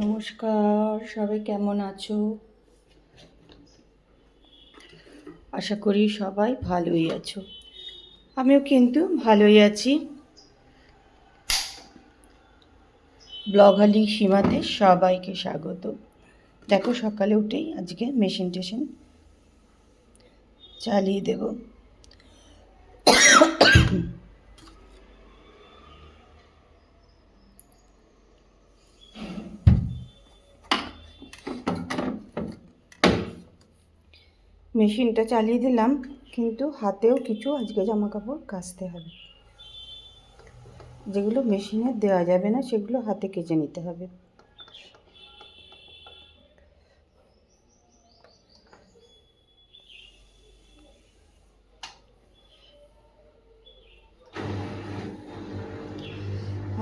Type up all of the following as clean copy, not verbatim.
নমস্কার, সবাই কেমন আছো? আশা করি সবাই ভালোই আছো। আমিও কিন্তু ভালোই আছি। ব্লগালি সীমাতে সবাইকে স্বাগত। দেখো, সকালে উঠেই আজকে মেশিন চালিয়ে দেব। মেশিনটা চালিয়ে দিলাম, কিন্তু হাতেও কিছু আজকে জামা কাপড় কাচতে হবে। যেগুলো মেশিনে দেওয়া যাবে না সেগুলো হাতে কেচে নিতে হবে।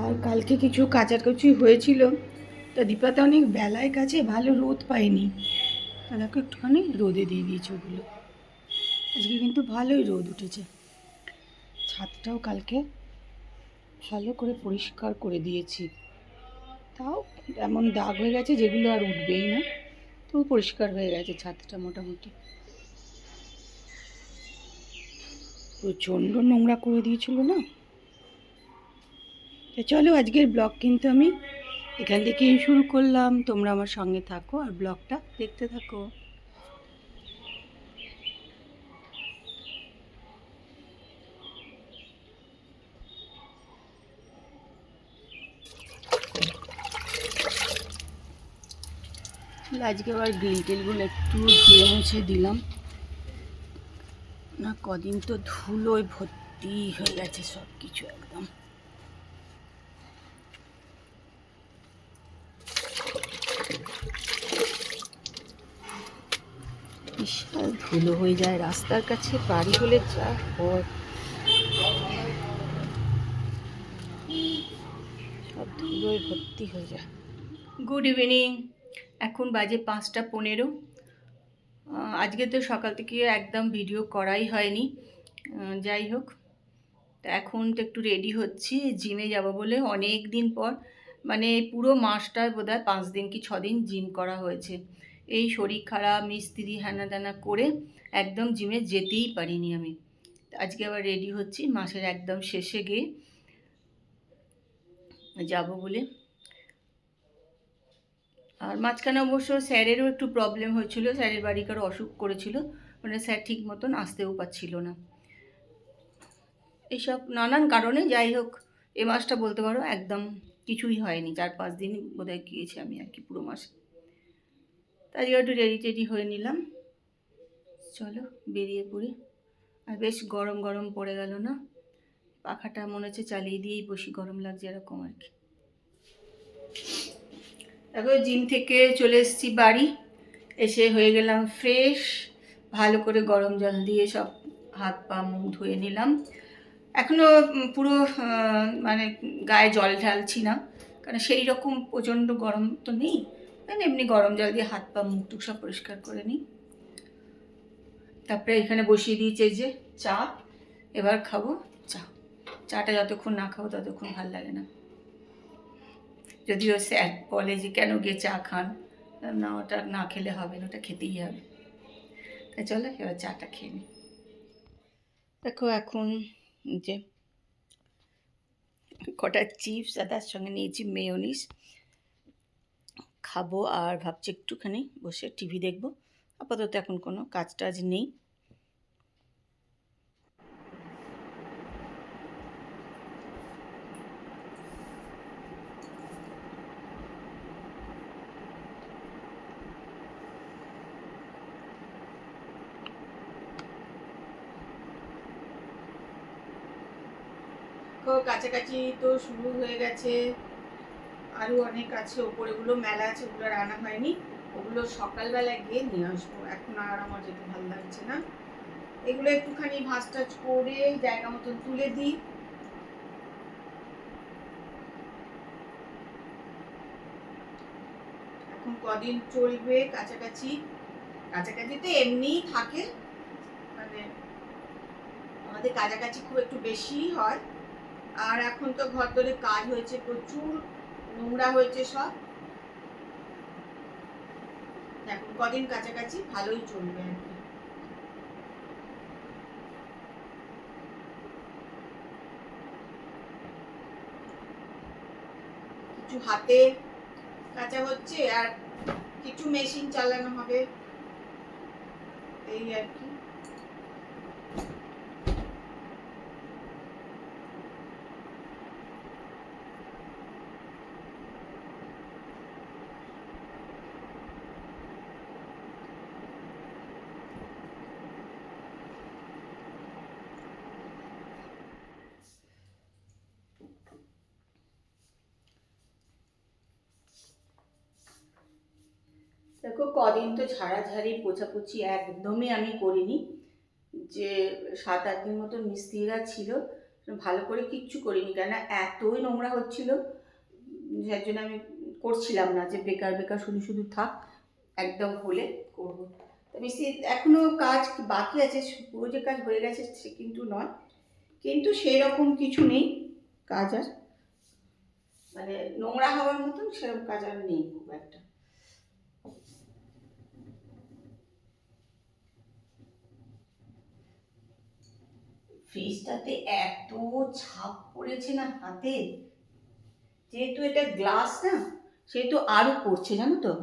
আর কালকে কিছু কাচাকুচি হয়েছিল, তো দীপাতে অনেক বেলায় কাছে ভালো রোদ পায়নি, দেখো একটুখানি রোদে দিয়ে দিয়েছে ওগুলো। আজকে কিন্তু ভালোই রোদ উঠেছে। ছাদটাও কালকে ভালো করে পরিষ্কার করে দিয়েছি, তাও এমন দাগ হয়ে গেছে যেগুলো আর উঠবেই না, তো পরিষ্কার হয়ে গেছে ছাদটা মোটামুটি। প্রচণ্ড নোংরা করে দিয়েছিল না। তো চলো, আজকের ব্লগ কিন্তু আমি এখান থেকেই শুরু করলাম। তোমরা আমার সঙ্গে থাকো আর ব্লগটা দেখতে থাকো। আজকে আবার গ্রিল টেলগুলো একটু ধুয়ে মুছে দিলাম না, কদিন তো ধুলোয় ভর্তি হয়ে গেছে সব কিছু একদম। বিশাল ধুলো হয়ে যায় রাস্তার কাছে, বাড়ি হলে যা হয়, সব ধুলোয় ভর্তি হয়ে যায়। গুড ইভিনিং, এখন বাজে 5টা 15। আজকে তো সকাল থেকে একদম ভিডিও করাই হয়নি। যাই হোক, তা এখন তো একটু রেডি হচ্ছি, জিমে যাব বলে। অনেক দিন পর, মানে পুরো মাসটায় বোধহয় 5 দিন কি 6 দিন জিম করা হয়েছে। এই শরীর খারাপ, মিস্ত্রি হ্যানা দানা করে একদম জিমে যেতেই পারিনি আমি। আজকে আবার রেডি হচ্ছি, মাসের একদম শেষে গিয়ে যাব বলে। আর মাঝখানে অবশ্য স্যারেরও একটু প্রবলেম হয়েছিল, স্যারের বাড়িকার অসুখ করেছিল, মানে স্যার ঠিক মতন আসতেও পারছিল না। এইসব নানান কারণে, যাই হোক, এ মাসটা বলতে পারো একদম কিছুই হয়নি, 4-5 দিন বোধহয় গিয়েছি আমি আর কি পুরো মাসে। তাই একটু রেডি হয়ে নিলাম। চলো বেরিয়ে পড়ি। আর বেশ গরম গরম পড়ে গেল না, পাখাটা মনে হচ্ছে চালিয়ে দিয়েই বসি, গরম লাগছে এরকম আর কি। তারপর জিম থেকে চলে এসেছি বাড়ি, এসে হয়ে গেলাম ফ্রেশ। ভালো করে গরম জল দিয়ে সব হাত পা মুখ ধুয়ে নিলাম। এখনও পুরো মানে গায়ে জল ঢালছি না, কারণ সেই রকম প্রচণ্ড গরম তো নেই, মানে এমনি গরম জল দিয়ে হাত পা মুখ টুক সব পরিষ্কার করে নিই। তারপরে এখানে বসিয়ে দিয়েছে যে চা, এবার খাবো চা। চাটা যতক্ষণ না খাবো ততক্ষণ ভাল লাগে না। যদিও স্যার বলে যে কেন গিয়ে চা খান, না ওটা না খেলে হবে না, ওটা খেতেই হবে। তাই চলো এবার চাটা খেয়ে নিই। দেখো এখন যে কটা চিপস আর তার সঙ্গে নিয়েছি মেয়োনিজ, খাবো। আর ভাবছি একটুখানি বসে টিভি দেখবো। আপাতত এখন কোনো কাজ টাজ নেই। কাছাকাছি তো শুরু হয়ে গেছে, আরও অনেক আছে, ওপরেগুলো মেলা আছে, ওগুলো আর আনা হয়নি। ওগুলো সকালবেলায় গিয়ে নিয়ে আসবো, এখন আর আমার যেতে ভালো লাগছে না। এগুলো একটুখানি ভাঁজ টাজ করে জায়গা মতন তুলে দিই। এখন কদিন চলবে কাছাকাছি, কাছাকাছিতে এমনিই থাকে, মানে আমাদের কাছাকাছি খুব একটু বেশিই হয়, আর এখন তো ঘর ধরে কাজ হয়েছে, প্রচুর নোংরা হয়েছে সব। এখন কদিন কাছাকাছি ভালোই চলবে আর কি। কিছু হাতে কাঁচা হচ্ছে আর কিছু মেশিন চালানো হবে, এই আর কি। দেখো কদিন তো ঝাড়াঝাড়ি পোছাপুছি একদমই আমি করিনি, যে 7-8 দিন মতো মিস্ত্রিরা ছিল, ভালো করে কিচ্ছু করিনি, কেন এতই নোংরা হচ্ছিল, যার জন্য আমি করছিলাম না, যে বেকার বেকার শুধু শুধু থাক, একদম হলে করবো। তো মিস্ত্রি এখনো কাজ বাকি আছে, পুরো যে কাজ হয়ে গেছে সে কিন্তু নয়, কিন্তু সেই রকম কিছু নেই কাজ আর, মানে নোংরা হওয়ার মতন সেরকম কাজ আর নেই খুব একটা। ফ্রিজটাতে এত ছাপ পড়েছে না হাতে, যেহেতু এটা গ্লাস না, সেহেতু আরো পড়ছে জানো তো।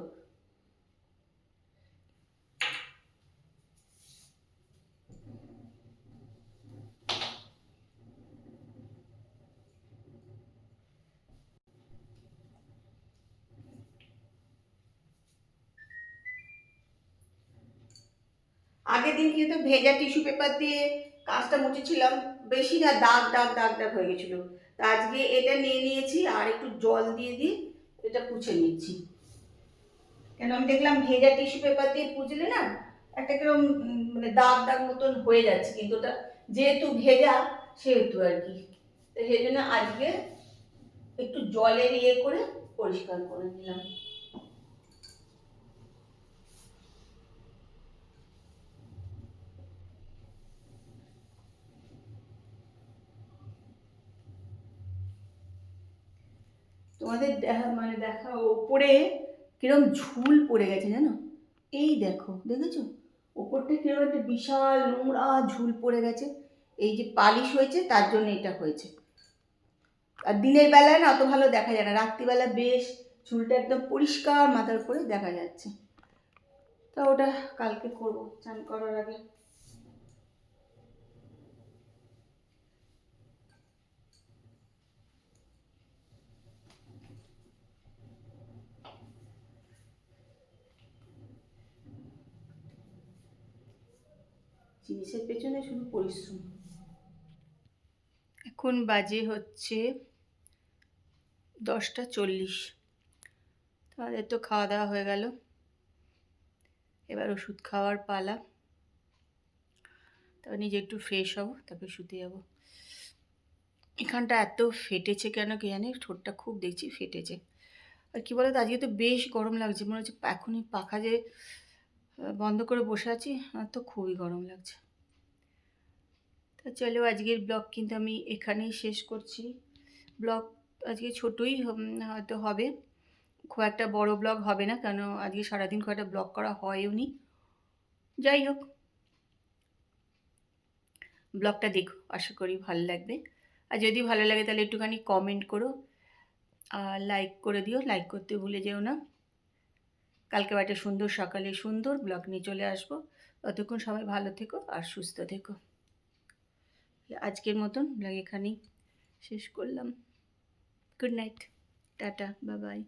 আগের দিন কিন্তু ভেজা টিস্যু পেপার দিয়ে কাঁচটা মুছেছিলাম, বেশি না দাগ দাগ দাগ দাগ হয়ে গেছিল। তা আজকে এটা নিয়ে নিয়েছি আর একটু জল দিয়ে দিয়ে এটা পুছে নিচ্ছি, কেন আমি দেখলাম ভেজা টিস্যু পেপার দিয়ে পুছলে না একটা কিরকম মানে দাগ দাগ মতন হয়ে যাচ্ছে, কিন্তু ওটা যেহেতু ভেজা সেহেতু আর কি, তো সেই জন্য আজকে একটু জলের ইয়ে করে পরিষ্কার করে নিলাম। তোমাদের মানে দেখা ওপরে কিরম ঝুল পড়ে গেছে জানো, এই দেখো দেখেছো ওপরটা কিরম একটা বিশাল নোংরা ঝুল পড়ে গেছে, এই যে পালিশ হয়েছে তার জন্য এটা হয়েছে। আর দিনের বেলায় না অত ভালো দেখা যায় না, রাত্রিবেলা বেশ ঝুলটা একদম পরিষ্কার মাথার উপরে দেখা যাচ্ছে। তা ওটা কালকে করবো চান করার আগে। জিনিসের পেছনে শুধু পরিশ্রম। এখন বাজে হচ্ছে 10টা 40। তাদের তো খাওয়া দাওয়া হয়ে গেল, এবার ওষুধ খাওয়ার পালা। তারপর নিজে একটু ফ্রেশ হব, তারপরে শুতে যাব। এখানটা এত ফেটেছে কেন কি জানি, ঠোঁটটা খুব দেখছি ফেটেছে। আর কি বলতো আজকে তো বেশ গরম লাগছে, মনে হচ্ছে এখনই পাখা যে বন্ধ করে বসে আছি, আর তো খুবই গরম লাগছে। তা চলো আজকের ব্লগ কিন্তু আমি এখানেই শেষ করছি। ব্লগ আজকে ছোটোই হয়তো হবে, খুব একটা বড় ব্লগ হবে না, কেন আজকে সারাদিন খুব একটা ব্লগ করা হয়ও নি। যাই হোক, ব্লগটা দেখো, আশা করি ভালো লাগবে। আর যদি ভালো লাগে তাহলে একটুখানি কমেন্ট করো আর লাইক করে দিও, লাইক করতে ভুলে যেও না। কালকে একটা সুন্দর সকালে সুন্দর ব্লগ নিয়ে চলে আসবো। ততক্ষণ সবাই ভালো থেকো আর সুস্থ থেকো। আজকের মতন ব্লগ এখানেই শেষ করলাম। Good night, tata, bye bye.